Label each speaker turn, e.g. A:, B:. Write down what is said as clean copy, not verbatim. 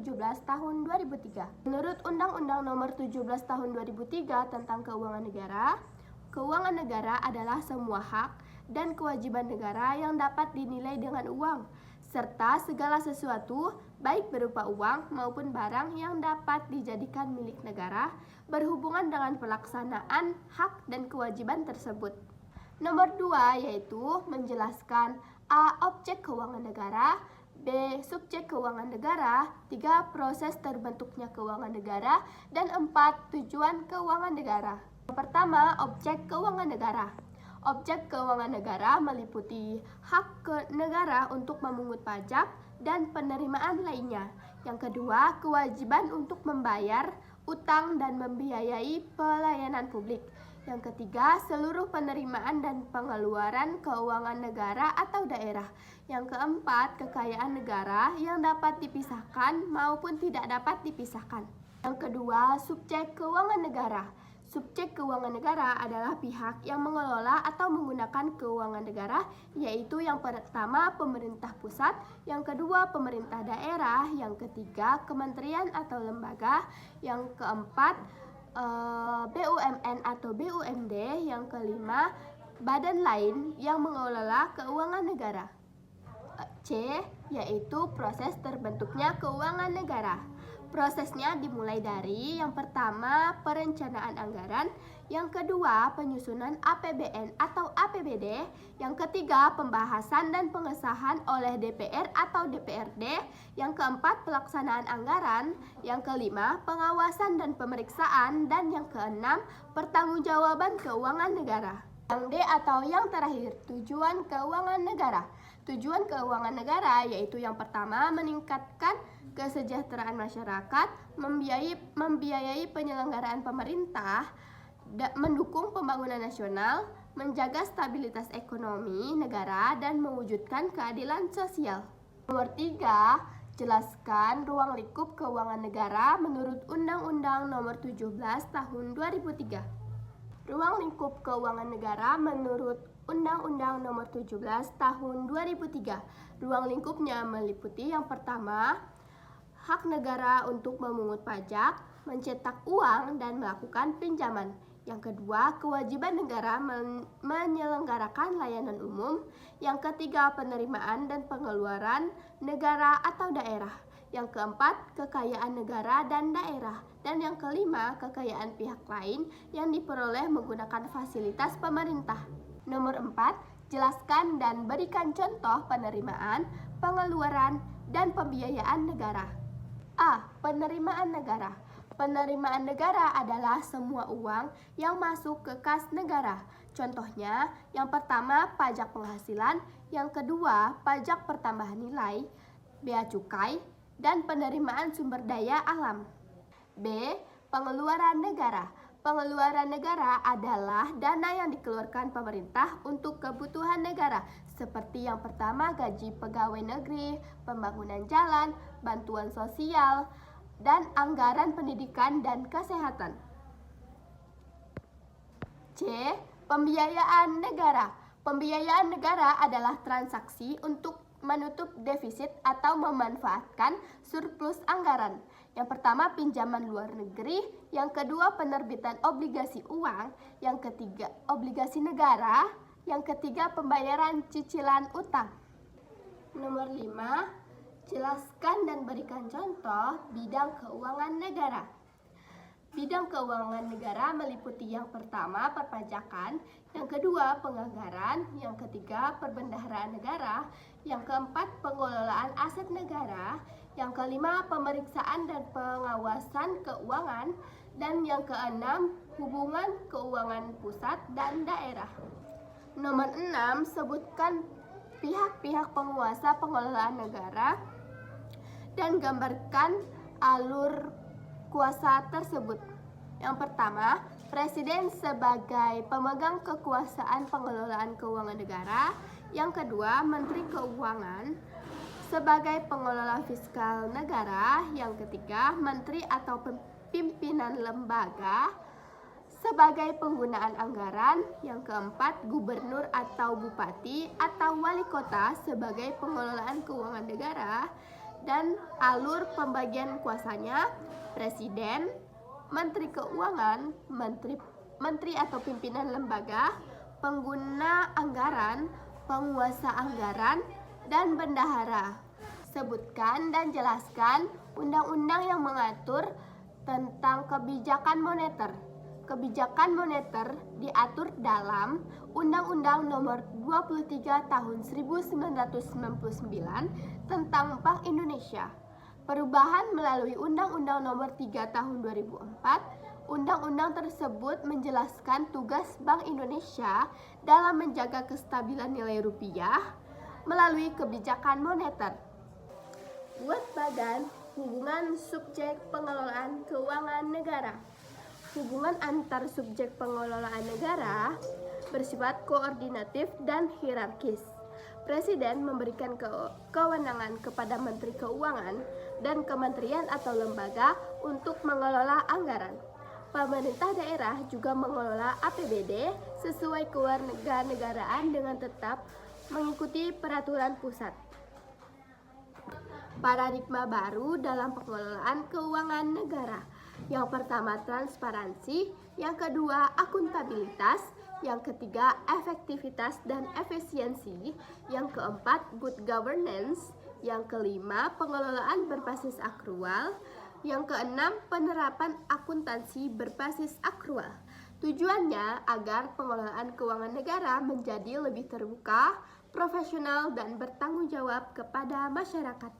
A: 17 tahun 2003. Menurut Undang-Undang Nomor 17 tahun 2003 tentang keuangan negara adalah semua hak dan kewajiban negara yang dapat dinilai dengan uang, serta segala sesuatu, baik berupa uang maupun barang yang dapat dijadikan milik negara, berhubungan dengan pelaksanaan hak dan kewajiban tersebut. Nomor 2 yaitu menjelaskan A. Objek keuangan negara, B. Subjek keuangan negara, 3. Proses terbentuknya keuangan negara, dan 4. Tujuan keuangan negara. Yang pertama, objek keuangan negara. Objek keuangan negara meliputi hak negara untuk memungut pajak dan penerimaan lainnya. Yang kedua, kewajiban untuk membayar utang dan membiayai pelayanan publik. Yang ketiga, seluruh penerimaan dan pengeluaran keuangan negara atau daerah. Yang keempat, kekayaan negara yang dapat dipisahkan maupun tidak dapat dipisahkan. Yang kedua, subjek keuangan negara. Subjek keuangan negara adalah pihak yang mengelola atau menggunakan keuangan negara, yaitu yang pertama pemerintah pusat, yang kedua pemerintah daerah, yang ketiga kementerian atau lembaga, yang keempat BUMN atau BUMD, yang kelima badan lain yang mengelola keuangan negara. C, yaitu proses terbentuknya keuangan negara. Prosesnya dimulai dari yang pertama perencanaan anggaran, yang kedua penyusunan APBN atau APBD, yang ketiga pembahasan dan pengesahan oleh DPR atau DPRD, yang keempat pelaksanaan anggaran, yang kelima pengawasan dan pemeriksaan, dan yang keenam pertanggungjawaban keuangan negara. Yang D atau yang terakhir, tujuan keuangan negara. Tujuan keuangan negara yaitu yang pertama meningkatkan kesejahteraan masyarakat, membiayai penyelenggaraan pemerintah, mendukung pembangunan nasional, menjaga stabilitas ekonomi negara, dan mewujudkan keadilan sosial. Nomor 3, jelaskan ruang lingkup keuangan negara menurut Undang-Undang Nomor 17 Tahun 2003. Ruang lingkup keuangan negara menurut Undang-Undang Nomor 17 Tahun 2003. Ruang lingkupnya meliputi yang pertama, hak negara untuk memungut pajak, mencetak uang, dan melakukan pinjaman. Yang kedua, kewajiban negara menyelenggarakan layanan umum. Yang ketiga, penerimaan dan pengeluaran negara atau daerah. Yang keempat, kekayaan negara dan daerah. Dan yang kelima, kekayaan pihak lain yang diperoleh menggunakan fasilitas pemerintah. Nomor 4, jelaskan dan berikan contoh penerimaan, pengeluaran, dan pembiayaan negara. A. Penerimaan negara. Penerimaan negara adalah semua uang yang masuk ke kas negara. Contohnya, yang pertama pajak penghasilan, yang kedua pajak pertambahan nilai, bea cukai, dan penerimaan sumber daya alam. B. Pengeluaran negara. Pengeluaran negara adalah dana yang dikeluarkan pemerintah untuk kebutuhan negara, seperti yang pertama gaji pegawai negeri, pembangunan jalan, bantuan sosial, dan anggaran pendidikan dan kesehatan. C. Pembiayaan negara. Pembiayaan negara adalah transaksi untuk menutup defisit atau memanfaatkan surplus anggaran. Yang pertama pinjaman luar negeri, yang kedua penerbitan obligasi uang, yang ketiga obligasi negara, yang ketiga pembayaran cicilan utang. Nomor 5, jelaskan dan berikan contoh bidang keuangan negara. Bidang keuangan negara meliputi yang pertama perpajakan, yang kedua penganggaran, yang ketiga perbendaharaan negara, yang keempat pengelolaan aset negara, yang kelima pemeriksaan dan pengawasan keuangan, dan yang keenam hubungan keuangan pusat dan daerah. Nomor 6, sebutkan pihak-pihak penguasa pengelolaan negara dan gambarkan alur kuasa tersebut. Yang pertama, Presiden sebagai pemegang kekuasaan pengelolaan keuangan negara. Yang kedua, Menteri Keuangan sebagai pengelola fiskal negara. Yang ketiga, Menteri atau pimpinan lembaga sebagai penggunaan anggaran. Yang keempat, Gubernur atau Bupati atau Wali Kota sebagai pengelolaan keuangan negara. dan alur pembagian kuasanya. Presiden, Menteri Keuangan, Menteri atau pimpinan lembaga, pengguna anggaran, penguasa anggaran, dan bendahara. Sebutkan dan jelaskan undang-undang yang mengatur tentang kebijakan moneter. Kebijakan moneter diatur dalam Undang-Undang Nomor 23 Tahun 1999 tentang Bank Indonesia. Perubahan melalui Undang-Undang Nomor 3 Tahun 2004. Undang-undang tersebut menjelaskan tugas Bank Indonesia dalam menjaga kestabilan nilai rupiah melalui kebijakan moneter. Buat badan, hubungan subjek pengelolaan keuangan negara. Hubungan antar subjek pengelolaan negara bersifat koordinatif dan hierarkis. Presiden memberikan kewenangan kepada Menteri Keuangan dan kementerian atau lembaga untuk mengelola anggaran. Pemerintah daerah juga mengelola APBD sesuai kewarganegaraan dengan tetap mengikuti peraturan pusat. Paradigma baru dalam pengelolaan keuangan negara. Yang pertama, transparansi. Yang kedua, akuntabilitas. Yang ketiga, efektivitas dan efisiensi. Yang keempat, good governance. Yang kelima, pengelolaan berbasis akrual. Yang keenam, penerapan akuntansi berbasis akrual. Tujuannya agar pengelolaan keuangan negara menjadi lebih terbuka, profesional, dan bertanggung jawab kepada masyarakat.